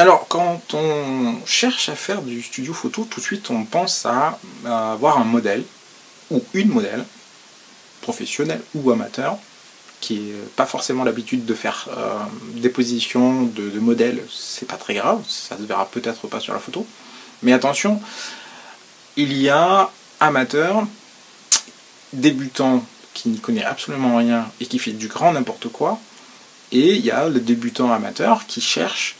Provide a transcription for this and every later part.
Alors, quand on cherche à faire du studio photo, tout de suite on pense à avoir un modèle, ou une modèle, professionnelle ou amateur, qui n'a pas forcément l'habitude de faire des positions de modèles, c'est pas très grave, ça se verra peut-être pas sur la photo. Mais attention, il y a amateur, débutant qui n'y connaît absolument rien et qui fait du grand n'importe quoi, et il y a le débutant amateur qui cherche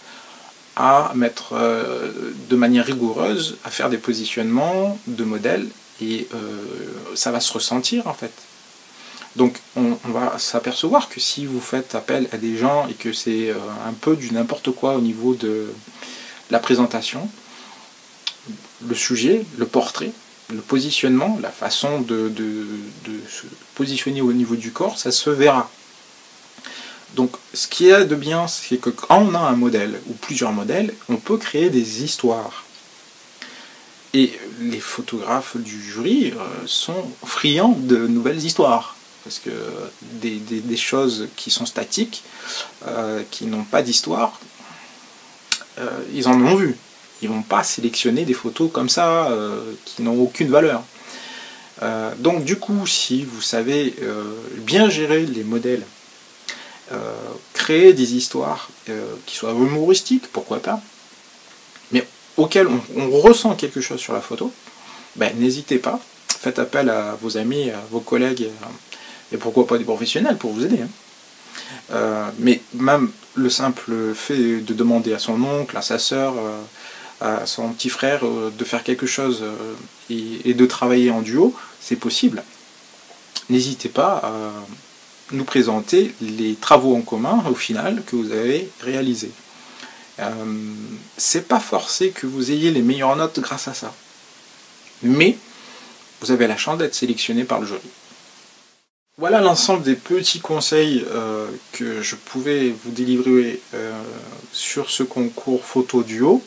à mettre de manière rigoureuse, à faire des positionnements de modèles, et ça va se ressentir en fait. Donc on va s'apercevoir que si vous faites appel à des gens et que c'est un peu du n'importe quoi au niveau de la présentation, le sujet, le portrait, le positionnement, la façon de se positionner au niveau du corps, ça se verra. Donc ce qui est de bien, c'est que quand on a un modèle ou plusieurs modèles, on peut créer des histoires. Et les photographes du jury sont friands de nouvelles histoires. Parce que des choses qui sont statiques, qui n'ont pas d'histoire, ils en ont vu. Ils ne vont pas sélectionner des photos comme ça, qui n'ont aucune valeur. Donc du coup, si vous savez bien gérer les modèles, créer des histoires qui soient humoristiques, pourquoi pas, mais auxquelles on ressent quelque chose sur la photo, ben, n'hésitez pas, faites appel à vos amis, à vos collègues, et pourquoi pas des professionnels pour vous aider. Mais même le simple fait de demander à son oncle, à sa sœur, à son petit frère de faire quelque chose et de travailler en duo, c'est possible. N'hésitez pas à nous présenter les travaux en commun au final que vous avez réalisés. C'est pas forcé que vous ayez les meilleures notes grâce à ça, mais vous avez la chance d'être sélectionné par le jury. Voilà l'ensemble des petits conseils que je pouvais vous délivrer sur ce concours photo duo.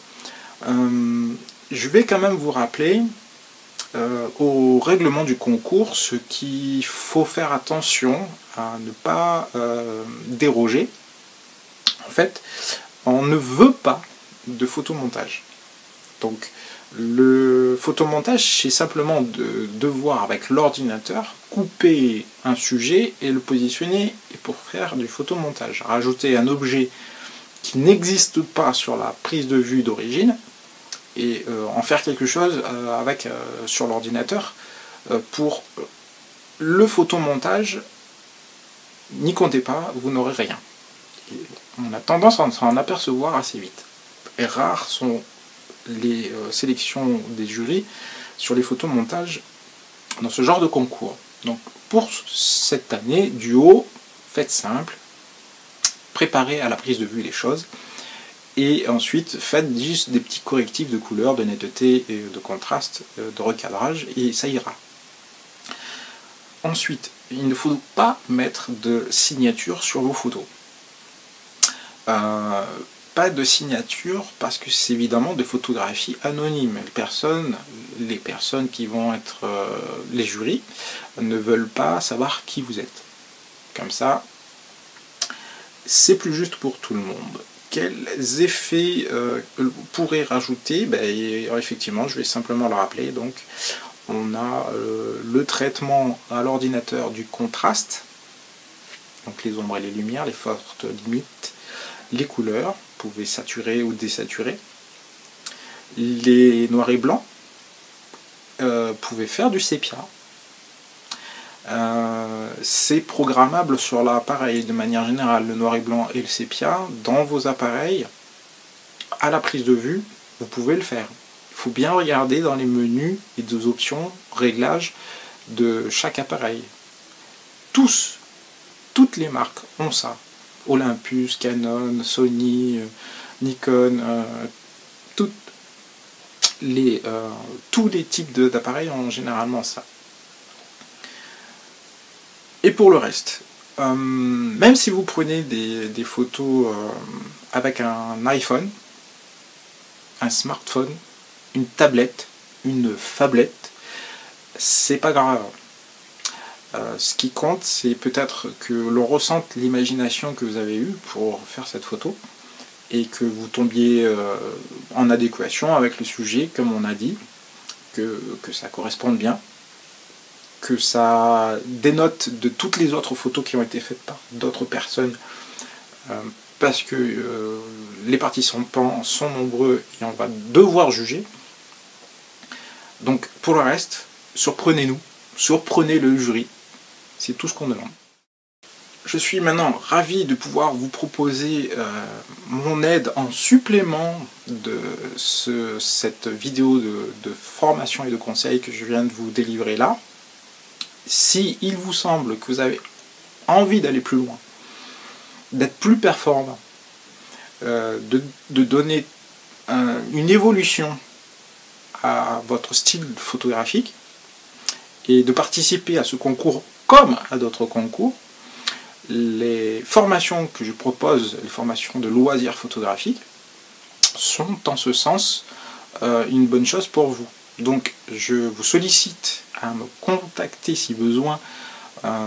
Je vais quand même vous rappeler au règlement du concours ce qu'il faut faire attention à ne pas déroger. En fait, on ne veut pas de photomontage. Donc le photomontage, c'est simplement de devoir avec l'ordinateur couper un sujet et le positionner pour faire du photomontage. Rajouter un objet qui n'existe pas sur la prise de vue d'origine et en faire quelque chose sur l'ordinateur. Pour le photomontage, n'y comptez pas, vous n'aurez rien. Et on a tendance à s'en apercevoir assez vite. Et rares sont les sélections des jurys sur les photomontages dans ce genre de concours. Donc pour cette année, duo, faites simple, préparez à la prise de vue les choses, et ensuite faites juste des petits correctifs de couleur, de netteté, et de contraste, de recadrage, et ça ira. Ensuite, il ne faut pas mettre de signature sur vos photos. Pas de signature parce que c'est évidemment des photographies anonymes. Les personnes qui vont être les jurys ne veulent pas savoir qui vous êtes. Comme ça, c'est plus juste pour tout le monde. Quels effets vous pourrez rajouter? Effectivement, je vais simplement le rappeler. Donc, on a le traitement à l'ordinateur du contraste, donc les ombres et les lumières, les fortes limites, les couleurs, vous pouvez saturer ou désaturer, les noirs et blancs, vous pouvez faire du sépia. C'est programmable sur l'appareil de manière générale, le noir et blanc et le sépia, dans vos appareils, à la prise de vue, vous pouvez le faire. Il faut bien regarder dans les menus et des options, réglages de chaque appareil. Toutes les marques ont ça. Olympus, Canon, Sony, Nikon, tous les types d'appareils ont généralement ça. Et pour le reste, même si vous prenez des photos avec un iPhone, un smartphone, une tablette, une phablette, c'est pas grave. Ce qui compte, c'est peut-être que l'on ressente l'imagination que vous avez eue pour faire cette photo, et que vous tombiez en adéquation avec le sujet, comme on a dit, que ça corresponde bien, que ça dénote de toutes les autres photos qui ont été faites par d'autres personnes, parce que les participants sont nombreux et on va devoir juger. Donc pour le reste, surprenez-nous, surprenez le jury, c'est tout ce qu'on demande. Je suis maintenant ravi de pouvoir vous proposer mon aide en supplément de cette vidéo de formation et de conseils que je viens de vous délivrer là. Si il vous semble que vous avez envie d'aller plus loin, d'être plus performant, de donner une évolution à votre style photographique et de participer à ce concours comme à d'autres concours, les formations que je propose, les formations de loisirs photographiques, sont en ce sens une bonne chose pour vous. Donc je vous sollicite à me contacter si besoin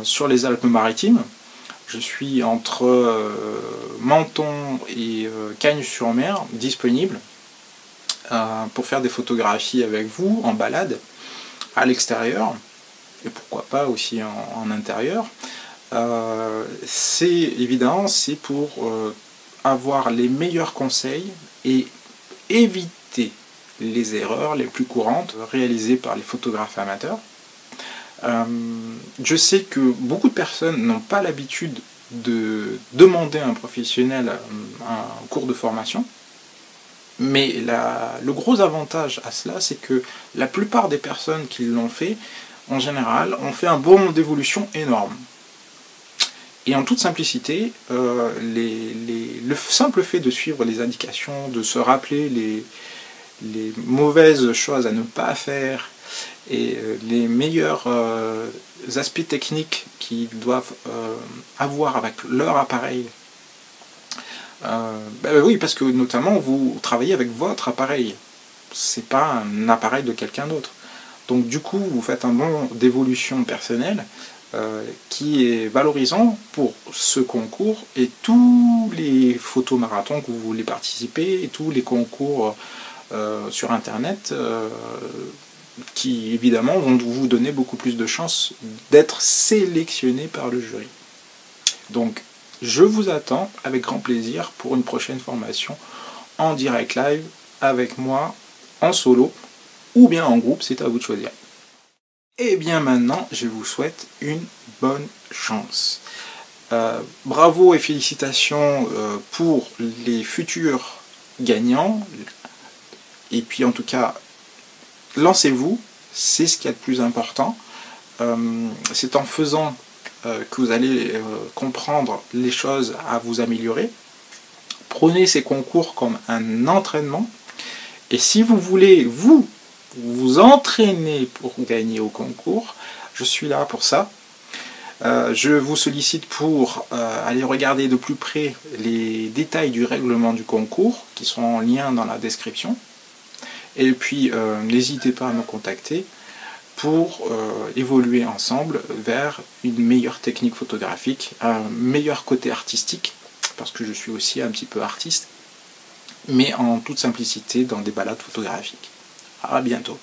sur les Alpes-Maritimes. Je suis entre Menton et Cagnes-sur-Mer disponible pour faire des photographies avec vous en balade à l'extérieur et pourquoi pas aussi en intérieur. C'est évident, c'est pour avoir les meilleurs conseils et éviter les erreurs les plus courantes réalisées par les photographes amateurs. Je sais que beaucoup de personnes n'ont pas l'habitude de demander à un professionnel un cours de formation, mais le gros avantage à cela, c'est que la plupart des personnes qui l'ont fait, en général, ont fait un bond d'évolution énorme. Et en toute simplicité, le simple fait de suivre les indications, de se rappeler les mauvaises choses à ne pas faire et les meilleurs aspects techniques qu'ils doivent avoir avec leur appareil. Oui, parce que notamment vous travaillez avec votre appareil, c'est pas un appareil de quelqu'un d'autre. Donc du coup, vous faites un bond d'évolution personnelle qui est valorisant pour ce concours et tous les photomarathons que vous voulez participer et tous les concours sur internet qui évidemment vont vous donner beaucoup plus de chances d'être sélectionné par le jury. Donc je vous attends avec grand plaisir pour une prochaine formation en direct live avec moi en solo ou bien en groupe, c'est à vous de choisir. Et bien maintenant, je vous souhaite une bonne chance. Bravo et félicitations pour les futurs gagnants. Et puis en tout cas, lancez-vous, c'est ce qu'il y a de plus important. C'est en faisant que vous allez comprendre les choses à vous améliorer. Prenez ces concours comme un entraînement. Et si vous voulez vous entraîner pour gagner au concours, je suis là pour ça. Je vous sollicite pour aller regarder de plus près les détails du règlement du concours qui sont en lien dans la description. Et puis n'hésitez pas à me contacter pour évoluer ensemble vers une meilleure technique photographique, un meilleur côté artistique, parce que je suis aussi un petit peu artiste, mais en toute simplicité dans des balades photographiques. À bientôt.